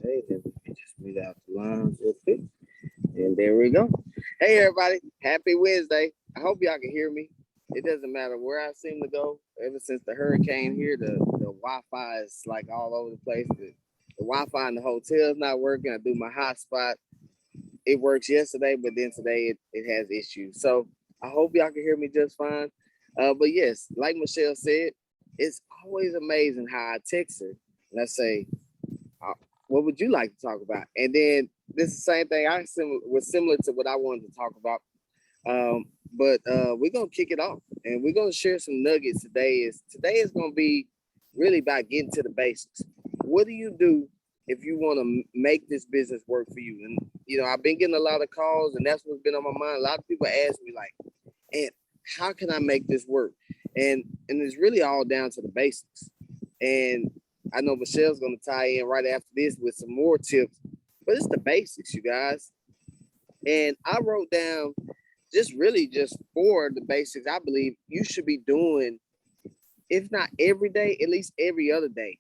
Okay, then we can just read out the lines real quick. And there we go. Hey, everybody. Happy Wednesday. I hope y'all can hear me. It doesn't matter where I seem to go. Ever since the hurricane here, the Wi-Fi is like all over the place. The Wi-Fi in the hotel is not working. I do my hotspot. It works yesterday, but then today it has issues. So I hope y'all can hear me just fine. But yes, like Michelle said, it's always amazing how I text her and I say, uh, what would you like to talk about? And then this is the same thing was similar to what I wanted to talk about. But we're gonna kick it off and we're gonna share some nuggets today. Today is gonna be really about getting to the basics. What do you do if you want to make this business work for you? And I've been getting a lot of calls, and that's what's been on my mind. A lot of people ask me like, "And how can I make this work?" And it's really all down to the basics. And I know Michelle's gonna tie in right after this with some more tips, but it's the basics, you guys. And I wrote down just for the basics. I believe you should be doing, if not every day, at least every other day.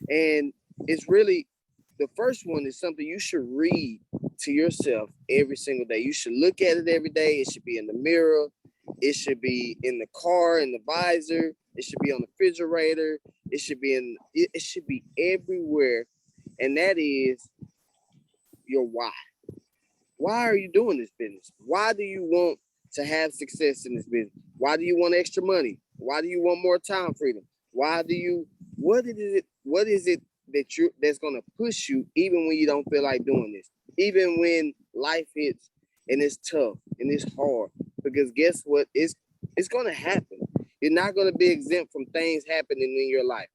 And it's really the first one is something you should read to yourself every single day. You should look at it every day. It should be in the mirror. It should be in the car, in the visor. It should be on the refrigerator. It should be everywhere. And that is your why. Why are you doing this business? Why do you want to have success in this business? Why do you want extra money? Why do you want more time freedom? Why do you what is it that's gonna push you even when you don't feel like doing this? Even when life hits and it's tough and it's hard. Because guess what? It's gonna happen. You're not gonna be exempt from things happening in your life.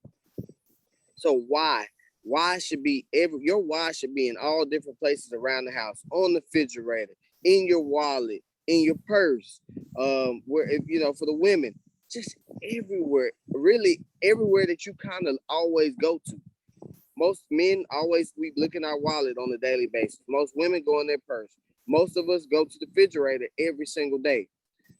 So why? Why should be your why should be in all different places around the house, on the refrigerator, in your wallet, in your purse, where if for the women, just everywhere, really everywhere that you kind of always go to. Most men always we look in our wallet on a daily basis. Most women go in their purse. Most of us go to the refrigerator every single day.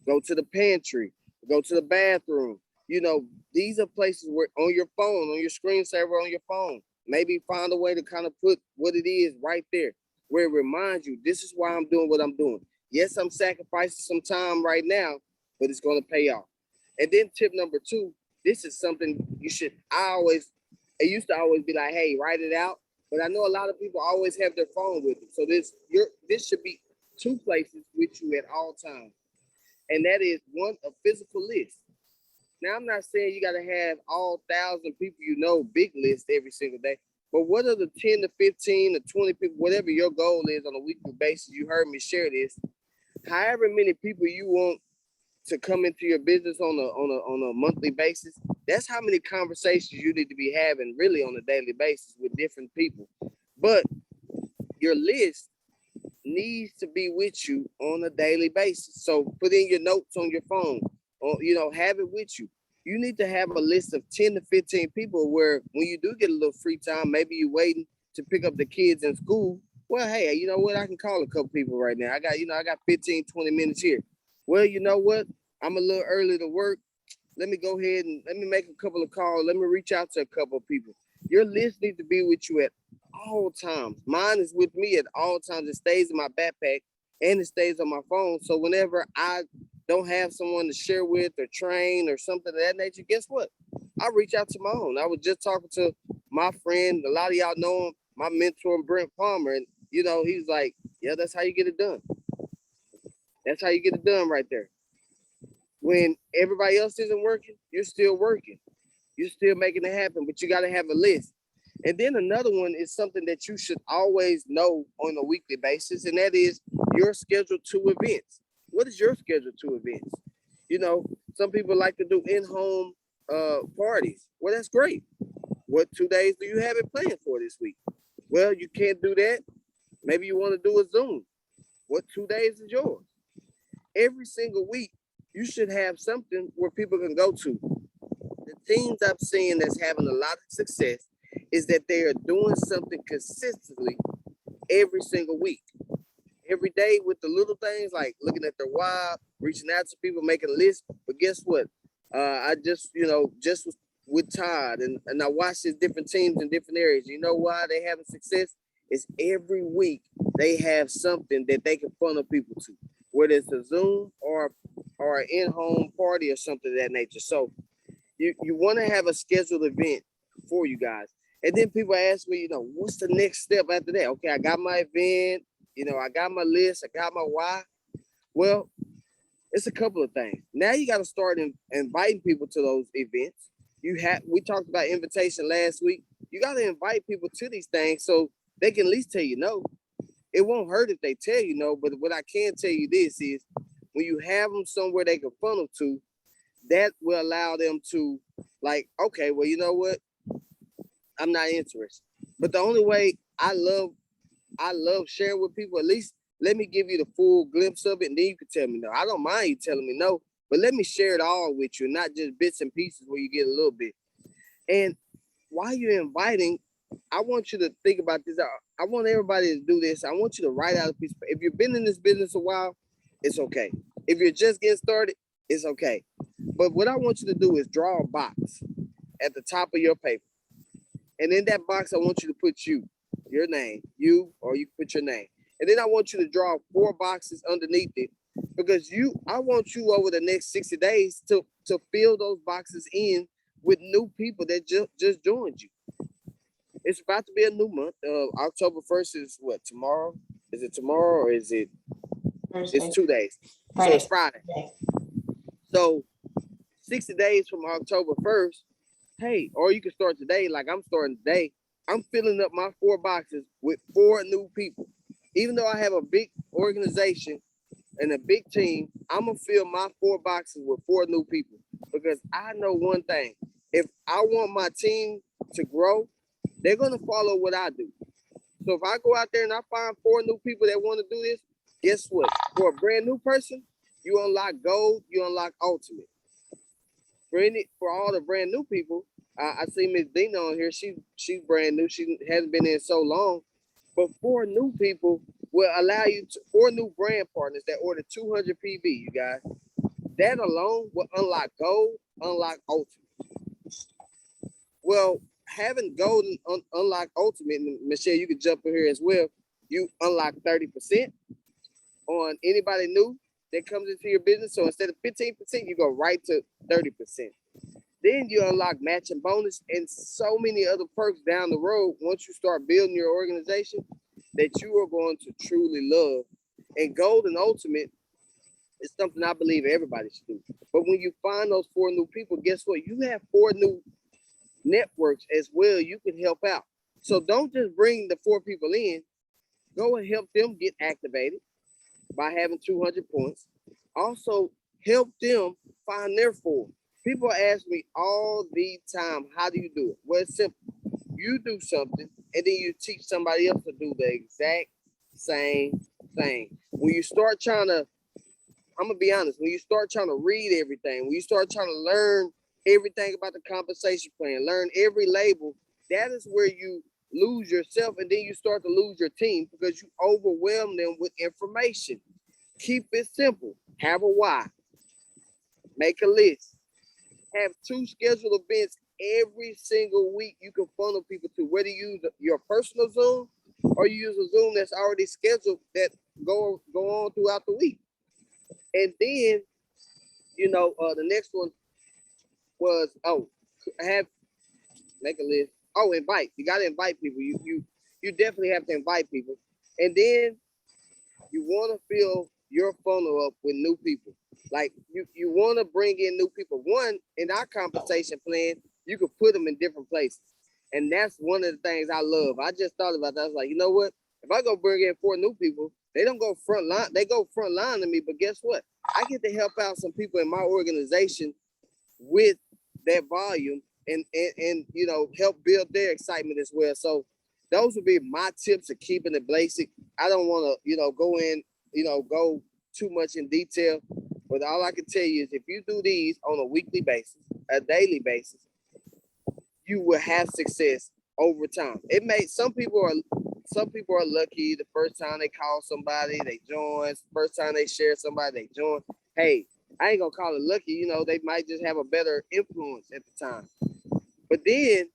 Go to the pantry, go to the bathroom. You know, these are places where on your phone, on your screensaver on your phone, maybe find a way to kind of put what it is right there where it reminds you, this is why I'm doing what I'm doing. Yes, I'm sacrificing some time right now, but it's going to pay off. And then tip number two, this is something it used to always be like, hey, write it out. But I know a lot of people always have their phone with them. So this should be two places with you at all times, and that is one, a physical list. Now, I'm not saying you got to have all 1,000 people big list every single day, but what are the 10 to 15 to 20 people, whatever your goal is on a weekly basis? You heard me share this. However many people you want to come into your business on a monthly basis, that's how many conversations you need to be having really on a daily basis with different people. But your list needs to be with you on a daily basis. So put in your notes on your phone, or have it with you. You need to have a list of 10 to 15 people where when you do get a little free time, maybe you're waiting to pick up the kids in school. Well, hey, you know what? I can call a couple people right now. I got 15, 20 minutes here. Well, you know what? I'm a little early to work. Let me go ahead and let me make a couple of calls. Let me reach out to a couple of people. Your list needs to be with you at all times. Mine is with me at all times. It stays in my backpack and it stays on my phone. So whenever I don't have someone to share with or train or something of that nature, guess what? I reach out to my own. I was just talking to my friend. A lot of y'all know him, my mentor, Brent Palmer. And, he's like, yeah, that's how you get it done. That's how you get it done right there. When everybody else isn't working, you're still working. You're still making it happen, but you got to have a list. And then another one is something that you should always know on a weekly basis, and that is your schedule to events. What is your schedule to events? Some people like to do in-home parties. Well, that's great. What 2 days do you have it planned for this week? Well, you can't do that. Maybe you want to do a Zoom. What 2 days is yours? Every single week, you should have something where people can go to. The teams I'm seeing that's having a lot of success is that they are doing something consistently every single week. Every day with the little things like looking at their why, reaching out to people, making a list. But guess what? I just was with Todd, and I watch his different teams in different areas. You know why they having success? It's every week they have something that they can funnel people to, whether it's a Zoom or an in-home party or something of that nature. So you want to have a scheduled event for you guys. And then people ask me, what's the next step after that? Okay, I got my event, I got my list, I got my why. Well, it's a couple of things. Now you got to start inviting people to those events. We talked about invitation last week. You got to invite people to these things so they can at least tell you no. It won't hurt if they tell you no, but what I can tell you this is when you have them somewhere they can funnel to, that will allow them to okay, well, you know what? I'm not interested. But the only way I love sharing with people, at least let me give you the full glimpse of it, and then you can tell me no. I don't mind you telling me no, but let me share it all with you, not just bits and pieces where you get a little bit. And while you're inviting, I want you to think about this. I want everybody to do this. I want you to write out a piece. If you've been in this business a while, it's okay. If you're just getting started, it's okay. But what I want you to do is draw a box at the top of your paper. And in that box, I want you to put your name, or you put your name. And then I want you to draw 4 boxes underneath it because I want you over the next 60 days to fill those boxes in with new people that just joined you. It's about to be a new month. October 1st is what, tomorrow? Is it tomorrow or is it? Thursday. It's 2 days. Friday. So it's Friday. Okay. So 60 days from October 1st, hey, or you can start today like I'm starting today. I'm filling up my 4 boxes with 4 new people. Even though I have a big organization and a big team, I'm going to fill my 4 boxes with 4 new people because I know one thing. If I want my team to grow, they're going to follow what I do. So if I go out there and I find 4 new people that want to do this, guess what? For a brand new person, you unlock gold, you unlock ultimate. For all the brand new people, I see Miss Dina on here. She's brand new. She hasn't been in so long. But 4 new people will allow you 4 new brand partners that order 200 PV, you guys. That alone will unlock gold, unlock ultimate. Well, having gold and unlock ultimate, and Michelle, you can jump in here as well. You unlock 30% on anybody new that comes into your business. So instead of 15%, you go right to 30%. Then you unlock matching bonus and so many other perks down the road once you start building your organization that you are going to truly love. And gold and ultimate is something I believe everybody should do. But when you find those 4 new people, guess what? You have 4 new networks as well you can help out. So don't just bring the 4 people in. Go and help them get activated by having 200 points. Also, help them find their 4. People ask me all the time, how do you do it? Well, it's simple. You do something, and then you teach somebody else to do the exact same thing. When you start trying to, I'm going to be honest, when you start trying to read everything, when you start trying to learn everything about the compensation plan, learn every label, that is where you lose yourself, and then you start to lose your team because you overwhelm them with information. Keep it simple. Have a why. Make a list. Have 2 scheduled events every single week you can funnel people to, whether you use your personal Zoom or you use a Zoom that's already scheduled that go on throughout the week. And then, the next one was, make a list. Invite. You got to invite people. You definitely have to invite people. And then you want to fill your funnel up with new people. Like you want to bring in new people. One, in our compensation plan, you can put them in different places. And that's one of the things I love. I just thought about that. I was like, you know what? If I go bring in 4 new people, they don't go front line. They go front line to me. But guess what? I get to help out some people in my organization with that volume and help build their excitement as well. So those would be my tips of keeping it basic. I don't want to, go too much in detail. But all I can tell you is if you do these on a weekly basis, a daily basis, you will have success over time. Some people are lucky the first time they call somebody, they join. First time they share somebody, they join. Hey, I ain't gonna call it lucky, they might just have a better influence at the time. But then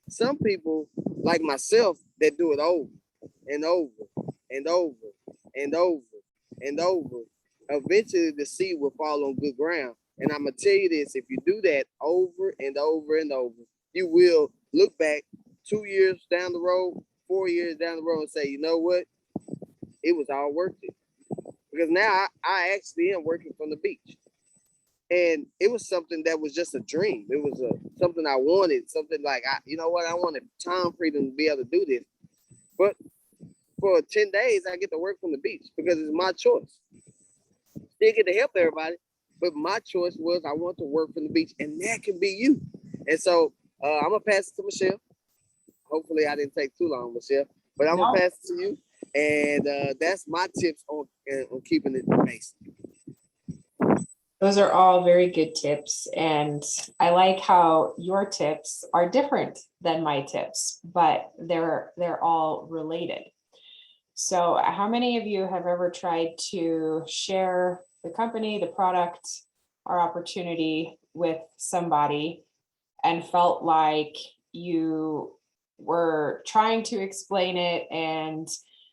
some people like myself that do it over and over and over and over and over. Eventually the seed will fall on good ground. And I'm gonna tell you this, if you do that over and over and over, you will look back 2 years down the road, 4 years down the road and say, you know what? It was all worth it. Because now I actually am working from the beach. And it was something that was just a dream. It was something I wanted, something like, you know what? I wanted time freedom to be able to do this. But for 10 days, I get to work from the beach because it's my choice. Still get to help everybody, but my choice was I want to work from the beach, and that can be you. And so I'm going to pass it to Michelle. Hopefully, I didn't take too long, Michelle, but I'm going to pass it to you. And that's my tips on keeping it basic. Those are all very good tips. And I like how your tips are different than my tips, but they're all related. So how many of you have ever tried to share the company, the product, or opportunity with somebody and felt like you were trying to explain it and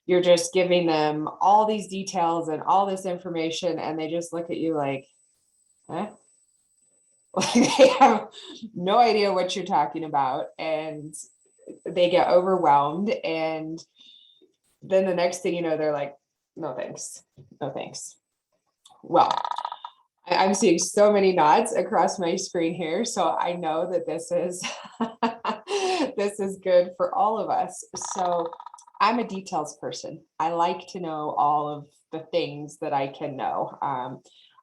you're just giving them all these details and all this information and they just look at you like, huh? Like they have no idea what you're talking about and they get overwhelmed, and then the next thing you know, they're like, no thanks, no thanks. Well, I'm seeing so many nods across my screen here, so I know that this is this is good for all of us. So I'm a details person. I like to know all of the things that I can know.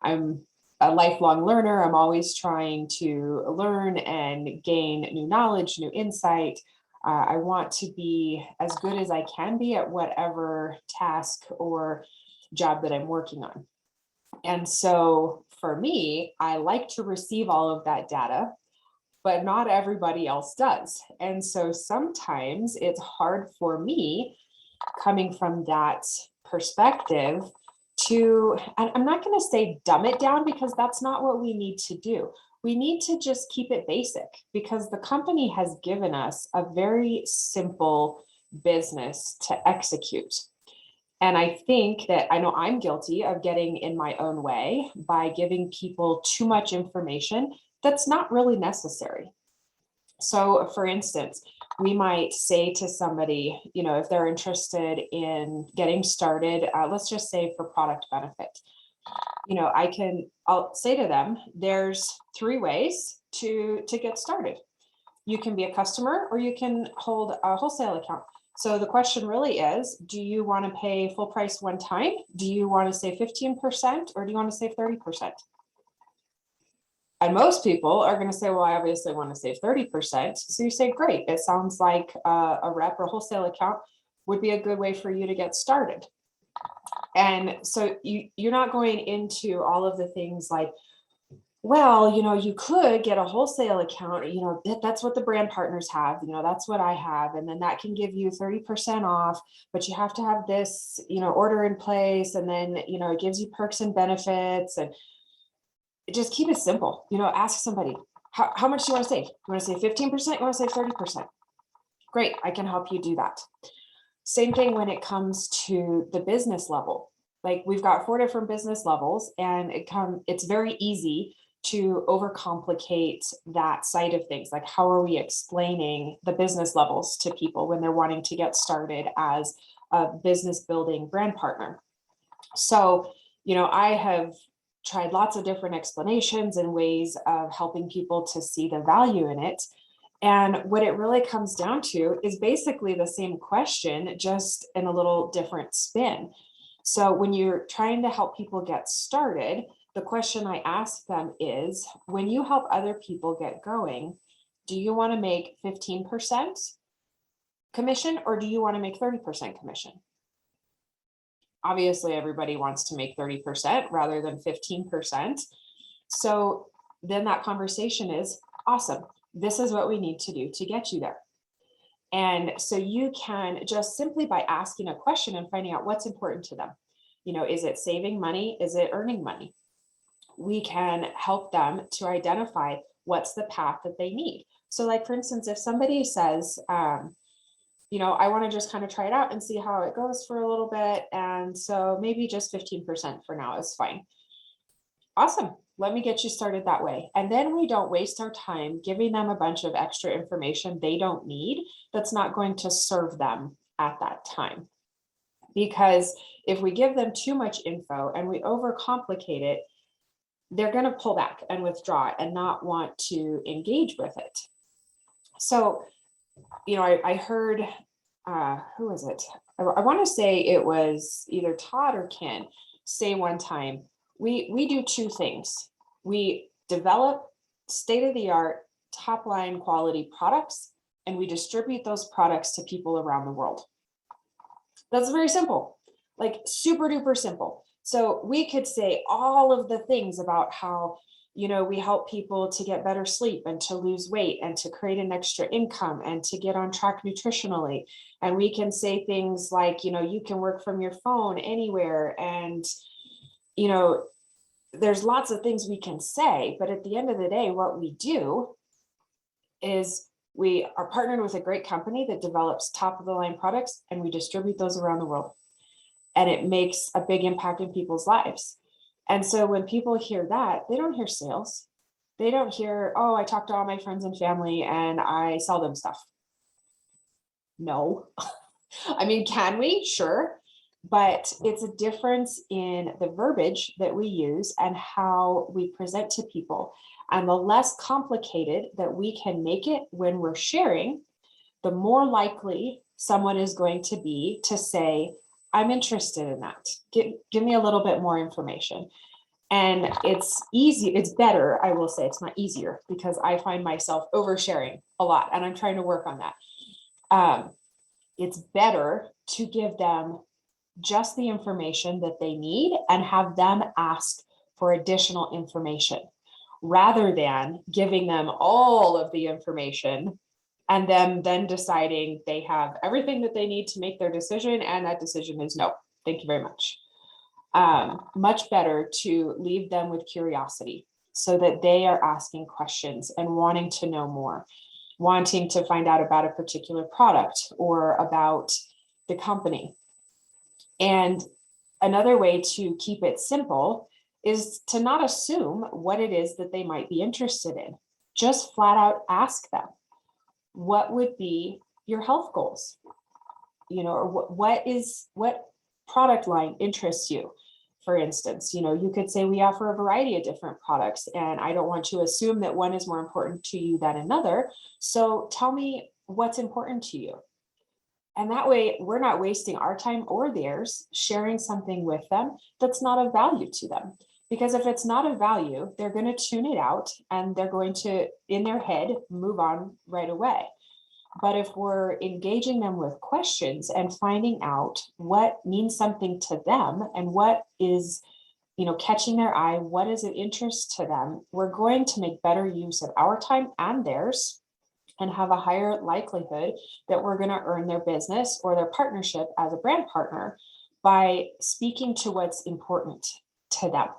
I'm a lifelong learner. I'm always trying to learn and gain new knowledge, new insight. I want to be as good as I can be at whatever task or job that I'm working on. And so for me, I like to receive all of that data, but not everybody else does. And so sometimes it's hard for me coming from that perspective to, and I'm not going to say dumb it down because that's not what we need to do. We need to just keep it basic because the company has given us a very simple business to execute. And I think that I know I'm guilty of getting in my own way by giving people too much information that's not really necessary. So for instance, we might say to somebody, you know, if they're interested in getting started, let's just say for product benefit, you know, I'll say to them, there's 3 ways to get started. You can be a customer or you can hold a wholesale account. So the question really is, do you want to pay full price one time? Do you want to save 15% or do you want to save 30%? And most people are going to say, well, I obviously want to save 30%. So you say, great, it sounds like a rep or wholesale account would be a good way for you to get started. And so you're not going into all of the things like, well, you know, you could get a wholesale account, you know, that's what the brand partners have, you know, that's what I have. And then that can give you 30% off, but you have to have this, you know, order in place. And then, you know, it gives you perks and benefits, and just keep it simple. You know, ask somebody, how much do you want to save? You want to save 15%? You want to save 30%? Great, I can help you do that. Same thing when it comes to the business level. Like we've got 4 different business levels, and it's very easy to overcomplicate that side of things. Like, how are we explaining the business levels to people when they're wanting to get started as a business building brand partner? So, you know, I have tried lots of different explanations and ways of helping people to see the value in it. And what it really comes down to is basically the same question, just in a little different spin. So when you're trying to help people get started, the question I ask them is, when you help other people get going, do you want to make 15% commission or do you want to make 30% commission? Obviously, everybody wants to make 30% rather than 15%. So then that conversation is, awesome, this is what we need to do to get you there. And so you can just simply by asking a question and finding out what's important to them. You know, is it saving money? Is it earning money? We can help them to identify what's the path that they need. So like, for instance, if somebody says, I want to just kind of try it out and see how it goes for a little bit. And so maybe just 15% for now is fine. Awesome. Let me get you started that way. And then we don't waste our time giving them a bunch of extra information they don't need that's not going to serve them at that time. Because if we give them too much info and we overcomplicate it, they're going to pull back and withdraw and not want to engage with it. So, I heard, who was it? I want to say it was either Todd or Ken say one time, we do two things. We develop state-of-the-art, top-line quality products, and we distribute those products to people around the world. That's very simple, like super duper simple. So we could say all of the things about how, we help people to get better sleep and to lose weight and to create an extra income and to get on track nutritionally. And we can say things like, you can work from your phone anywhere. And, there's lots of things we can say, but at the end of the day, what we do is we are partnered with a great company that develops top of the line products, and we distribute those around the world. And it makes a big impact in people's lives. And so when people hear that, they don't hear sales. They don't hear, oh, I talked to all my friends and family and I sell them stuff. No. I mean, can we? Sure. But it's a difference in the verbiage that we use and how we present to people. And the less complicated that we can make it when we're sharing, the more likely someone is going to be to say, I'm interested in that. Give me a little bit more information. And it's easy. It's better. I will say it's not easier because I find myself oversharing a lot and I'm trying to work on that. It's better to give them just the information that they need and have them ask for additional information rather than giving them all of the information and then deciding they have everything that they need to make their decision. And that decision is no, thank you very much. Much better to leave them with curiosity so that they are asking questions and wanting to know more, wanting to find out about a particular product or about the company. And another way to keep it simple is to not assume what it is that they might be interested in. Just flat out ask them, what would be your health goals? Or what product line interests you? For instance, you could say we offer a variety of different products and I don't want to assume that one is more important to you than another. So tell me what's important to you. And that way we're not wasting our time or theirs sharing something with them that's not of value to them. Because if it's not of value, they're going to tune it out and they're going to, in their head, move on right away. But if we're engaging them with questions and finding out what means something to them and what is, catching their eye, what is of interest to them, we're going to make better use of our time and theirs and have a higher likelihood that we're going to earn their business or their partnership as a brand partner by speaking to what's important to them.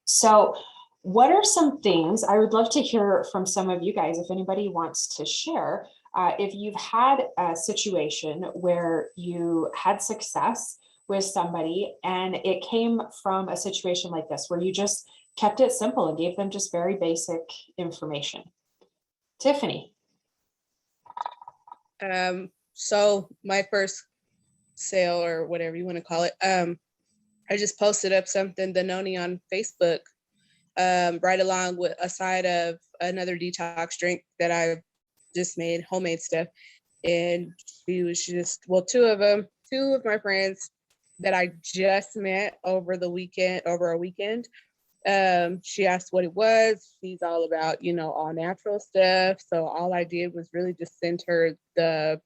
So what are some things I would love to hear from some of you guys, if anybody wants to share, if you've had a situation where you had success with somebody and it came from a situation like this, where you just kept it simple and gave them just very basic information. Tiffany. So my first sale or whatever you want to call it, I just posted up something, Danone on Facebook, right along with a side of another detox drink that I just made, homemade stuff. And she was just, two of my friends that I just met over a weekend. She asked what it was. She's all about, all natural stuff. So all I did was really just send her the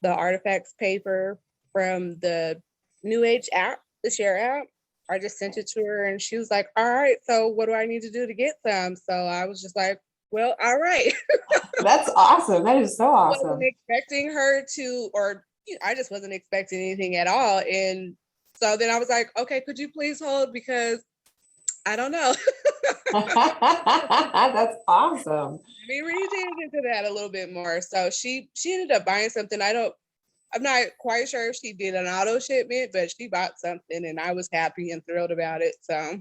artifacts paper from the New Age app, the Share app. I just sent it to her and she was like, all right, so what do I need to do to get some? So I was just like, well, all right. That's awesome. That is so awesome. I wasn't expecting her to, or I just wasn't expecting anything at all. And so then I was like, okay, could you please hold? Because I don't know. That's awesome. We really dig into that a little bit more. So she ended up buying something. I'm not quite sure if she did an auto shipment, but she bought something and I was happy and thrilled about it. So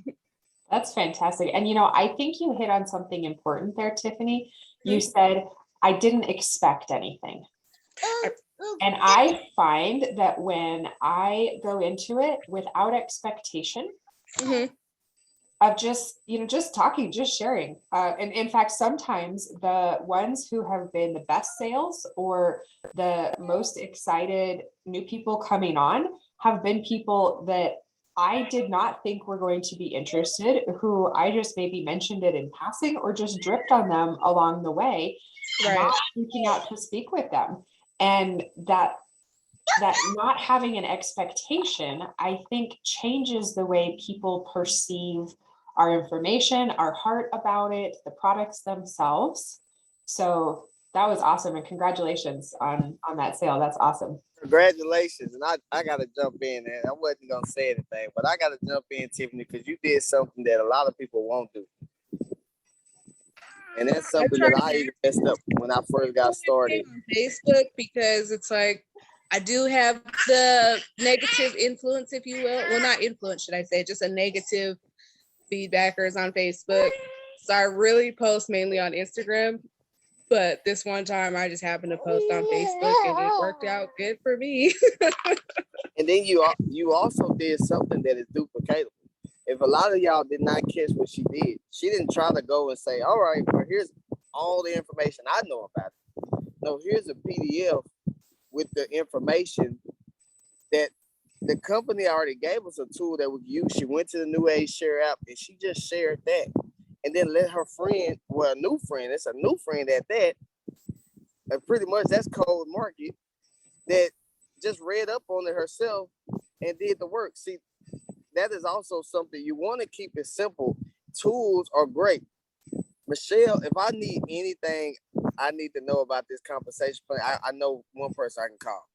That's fantastic. And I think you hit on something important there, Tiffany. You said, I didn't expect anything. And I find that when I go into it without expectation, Mhm. of just talking, just sharing. And in fact, sometimes the ones who have been the best sales or the most excited new people coming on have been people that I did not think were going to be interested, who I just maybe mentioned it in passing or just dripped on them along the way, Right. not reaching out to speak with them. And that not having an expectation, I think, changes the way people perceive our information, our heart about it, the products themselves. So that was awesome, and congratulations on that sale. That's awesome. Congratulations. And I gotta jump in, and I wasn't gonna say anything, but I gotta jump in, Tiffany, because you did something that a lot of people won't do. And that's something that I even messed up when I first got started. On Facebook, because it's like I do have the negative influence, if you will. Well, not influence, should I say, just a negative feedbackers on Facebook. So I really post mainly on Instagram. But this one time I just happened to post on Facebook and it worked out good for me. And then you also did something that is duplicatable. If a lot of y'all did not catch what she did, she didn't try to go and say, all right, well, here's all the information I know about it. No, here's a PDF with the information that the company already gave us a tool that we use. She went to the New Age Share app and she just shared that. And then let her friend, well, a new friend, it's a new friend at that, and pretty much that's cold market, that just read up on it herself and did the work. See, that is also something you want to keep it simple. Tools are great. Michelle, if I need anything I need to know about this compensation plan, I know one person I can call.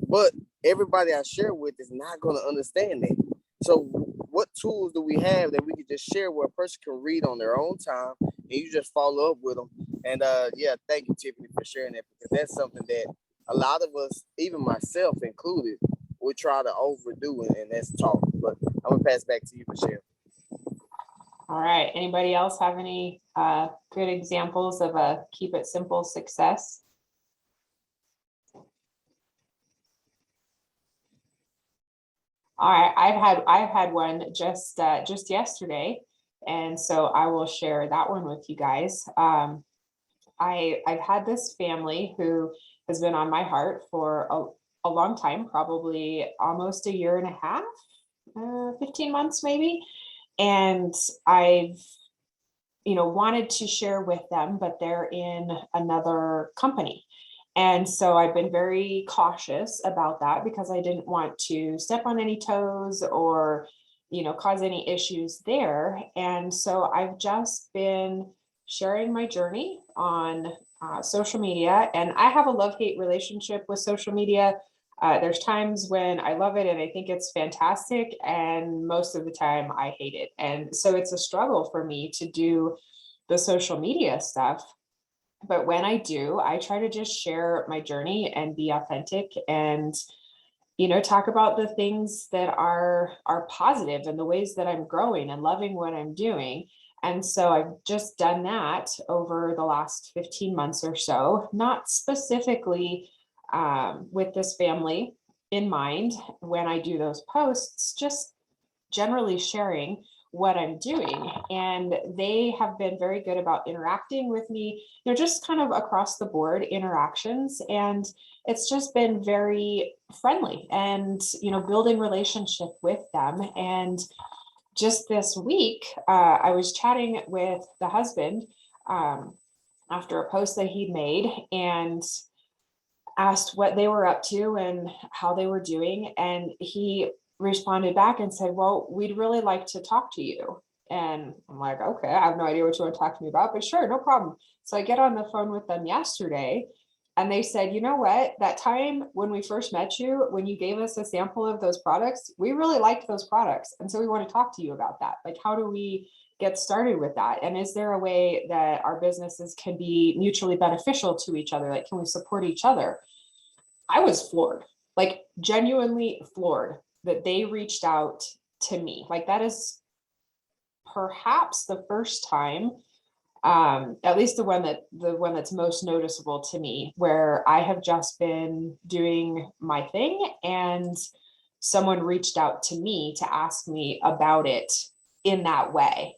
But everybody I share with is not going to understand that. So what tools do we have that we can just share where a person can read on their own time and you just follow up with them? And yeah, thank you, Tiffany, for sharing that, because that's something that a lot of us, even myself included, we try to overdo, and that's talk. But I'm gonna pass back to you, Michelle. All right. Anybody else have any good examples of a keep it simple success? All right, I've had one just yesterday, and so I will share that one with you guys. I've had this family who has been on my heart for a long time, probably almost a year and a half, 15 months maybe, and I've wanted to share with them, but they're in another company. And so I've been very cautious about that because I didn't want to step on any toes or, cause any issues there. And so I've just been sharing my journey on social media. And I have a love-hate relationship with social media. There's times when I love it and I think it's fantastic. And most of the time I hate it. And so it's a struggle for me to do the social media stuff. But when I do, I try to just share my journey and be authentic and, talk about the things that are positive and the ways that I'm growing and loving what I'm doing. And so I've just done that over the last 15 months or so, not specifically with this family in mind when I do those posts, just generally sharing what I'm doing. And they have been very good about interacting with me, just kind of across the board interactions. And it's just been very friendly and, building relationship with them. And just this week, I was chatting with the husband after a post that he'd made and asked what they were up to and how they were doing. And he responded back and said, well, we'd really like to talk to you. And I'm like, okay, I have no idea what you want to talk to me about, but sure, no problem. So I get on the phone with them yesterday And they said, you know what, that time when we first met you, when you gave us a sample of those products, we really liked those products. And so we want to talk to you about that. Like, how do we get started with that? And is there a way that our businesses can be mutually beneficial to each other? Like, can we support each other? I was floored, like genuinely floored that they reached out to me. Like, that is perhaps the first time, at least the one that's most noticeable to me, where I have just been doing my thing and someone reached out to me to ask me about it in that way.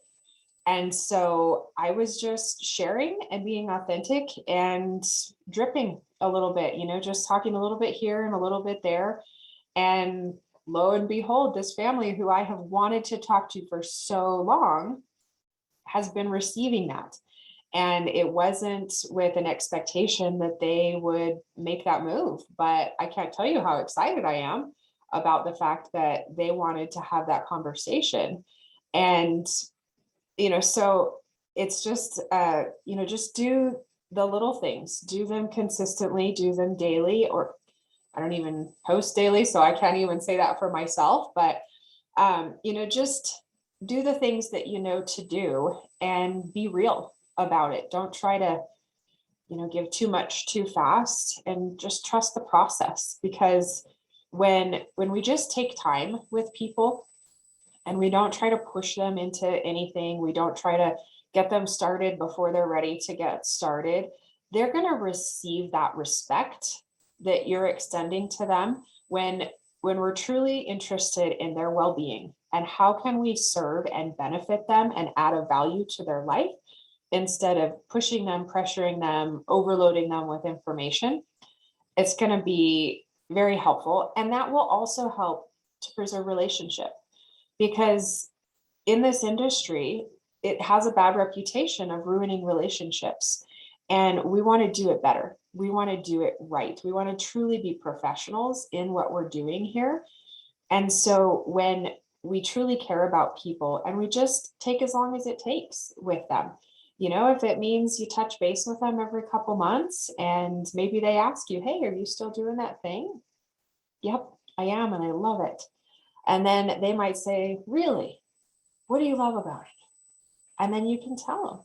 And so I was just sharing and being authentic and dripping a little bit, just talking a little bit here and a little bit there. And lo and behold, this family who I have wanted to talk to for so long has been receiving that. And it wasn't with an expectation that they would make that move, but I can't tell you how excited I am about the fact that they wanted to have that conversation. And, so it's just, just do the little things, do them consistently, do them daily, or I don't even post daily, so I can't even say that for myself, but, just do the things that you know to do and be real about it. Don't try to, give too much too fast, and just trust the process. Because when we just take time with people and we don't try to push them into anything, we don't try to get them started before they're ready to get started, they're going to receive that respect that you're extending to them when we're truly interested in their well-being and how can we serve and benefit them and add a value to their life instead of pushing them, pressuring them, overloading them with information. It's going to be very helpful. And that will also help to preserve relationship, because in this industry, it has a bad reputation of ruining relationships. And we want to do it better. We want to do it right. We want to truly be professionals in what we're doing here. And so when we truly care about people and we just take as long as it takes with them, if it means you touch base with them every couple months and maybe they ask you, hey, are you still doing that thing? Yep, I am. And I love it. And then they might say, really? What do you love about it? And then you can tell them.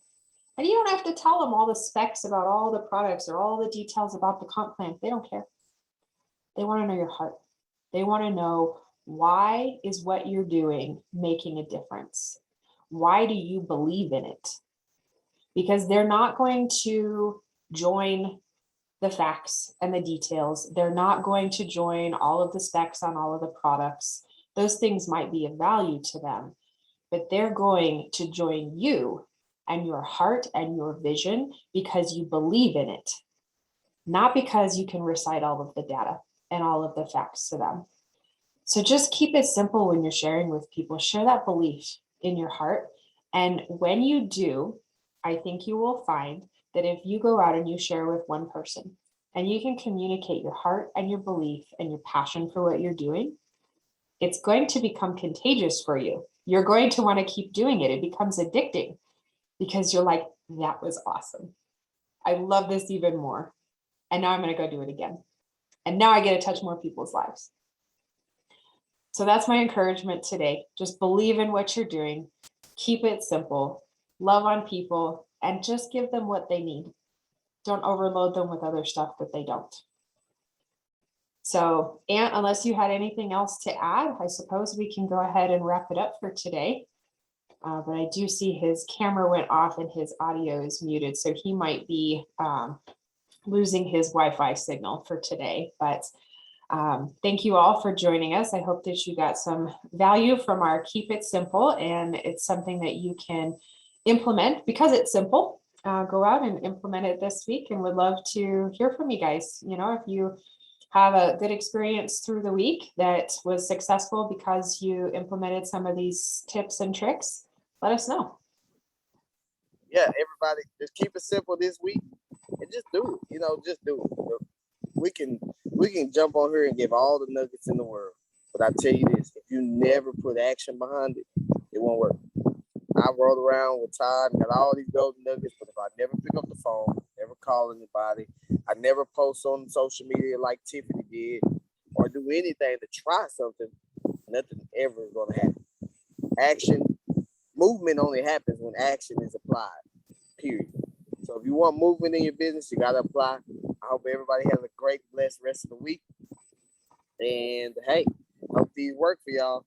And you don't have to tell them all the specs about all the products or all the details about the comp plan. They don't care. They want to know your heart. They want to know, why is what you're doing making a difference? Why do you believe in it? Because they're not going to join the facts and the details. They're not going to join all of the specs on all of the products. Those things might be of value to them, but they're going to join you and your heart and your vision because you believe in it, not because you can recite all of the data and all of the facts to them. So just keep it simple when you're sharing with people. Share that belief in your heart. And when you do, I think you will find that if you go out and you share with one person and you can communicate your heart and your belief and your passion for what you're doing, it's going to become contagious for you. You're going to want to keep doing it. It becomes addicting because you're like, that was awesome. I love this even more. And now I'm going to go do it again. And now I get to touch more people's lives. So that's my encouragement today. Just believe in what you're doing. Keep it simple. Love on people and just give them what they need. Don't overload them with other stuff that they don't. So, Ant, unless you had anything else to add, I suppose we can go ahead and wrap it up for today. But I do see his camera went off and his audio is muted, so he might be losing his Wi-Fi signal for today. But thank you all for joining us. I hope that you got some value from our Keep It Simple, and it's something that you can implement because it's simple. Go out and implement it this week, and would love to hear from you guys. If you have a good experience through the week that was successful because you implemented some of these tips and tricks, let us know. Yeah, everybody, just keep it simple this week and just do it. Just do it. We can jump on here and give all the nuggets in the world, but I tell you this: if you never put action behind it, it won't work. I rolled around with Todd and got all these golden nuggets, but if I never pick up the phone, never call call anybody. I never post on social media like Tiffany did or do anything to try something. Nothing ever is going to happen. Action, movement only happens when action is applied, period. So if you want movement in your business, you got to apply. I hope everybody has a great, blessed rest of the week. And hey, hope these work for y'all.